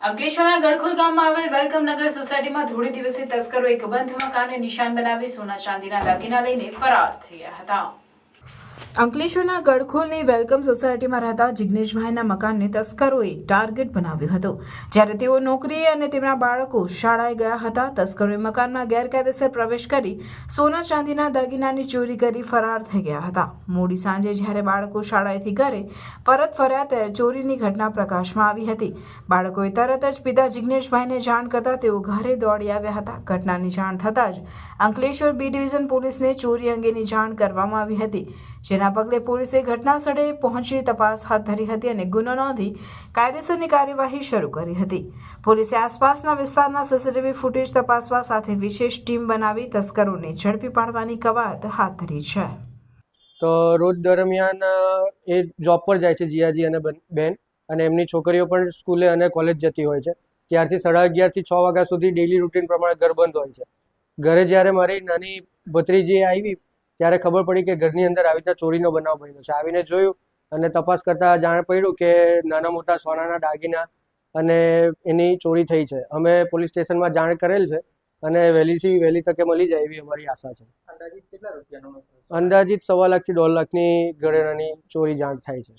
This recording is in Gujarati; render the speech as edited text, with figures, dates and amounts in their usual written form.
અંકલેશ્વરના ગડખોલ ગામમાં આવેલ વેલકમ નગર સોસાયટીમાં ધોળી દિવસે તસ્કરો એક બંધ મકાનને નિશાન બનાવી સોના ચાંદીના દાગીના લઈને ફરાર થયા હતા। અંકલેશ્વરના ગડખોલની વેલકમ સોસાયટીમાં રહેતા જિગ્નેશભાઈના મકાનને તસ્કરોએ ટાર્ગેટ બનાવ્યું હતું, જ્યારે તેઓ નોકરીએ અને તેમના બાળકો શાળાએ ગયા હતા। તસ્કરોએ મકાનમાં ગેરકાયદેસર પ્રવેશ કરી સોના ચાંદીના દાગીનાની ચોરી કરી ફરાર થઈ ગયા હતા। મોડી સાંજે જ્યારે બાળકો શાળાએથી ઘરે પરત ફર્યા ત્યારે ચોરીની ઘટના પ્રકાશમાં આવી હતી। બાળકોએ તરત જ પિતા જિગ્નેશભાઈને જાણ કરતા તેઓ ઘરે દોડી આવ્યા હતા। ઘટનાની જાણ થતાં જ અંકલેશ્વર બી ડિવિઝન પોલીસને ચોરી અંગેની જાણ કરવામાં આવી હતી, જેના પગલે પોલીસે ઘટના સ્થળે પહોંચી તપાસ હાથ ધરી હતી અને ગુનો નોંધી કાયદેસરની કાર્યવાહી શરૂ કરી હતી। પોલીસે આસપાસના વિસ્તારના સીસીટીવી ફૂટેજ તપાસવા સાથે વિશેષ ટીમ બનાવી તસ્કરોને ઝડપી પાડવાની કવાયત હાથ ધરી છે। તો રોજ દરમિયાન એ જોબ પર જાય છે, જીયાજી અને બેન, અને એમની છોકરીઓ પણ સ્કૂલે અને કોલેજ જતી હોય છે। ત્યારથી 11:30 થી 6 વાગ્યા સુધી ડેઇલી રૂટીન પ્રમાણે ઘર બંધ હોય છે। ઘરે જ્યારે મારી નાની ભત્રીજી આવી ત્યારે ખબર પડી કે ઘરની અંદર આવી રીતના ચોરીનો બનાવ બન્યો છે। આવીને જોયું અને તપાસ કરતાં જાણ પડ્યું કે નાના મોટા સોનાના દાગીના અને એની ચોરી થઈ છે। અમે પોલીસ સ્ટેશનમાં જાણ કરેલ છે અને વહેલીથી વહેલી તકે મળી જાય એવી અમારી આશા છે। અંદાજિત કેટલા રૂપિયાનો? અંદાજિત 1.25 લાખ થી 1.5 લાખની ઘરેણાની ચોરી જાણ થાય છે।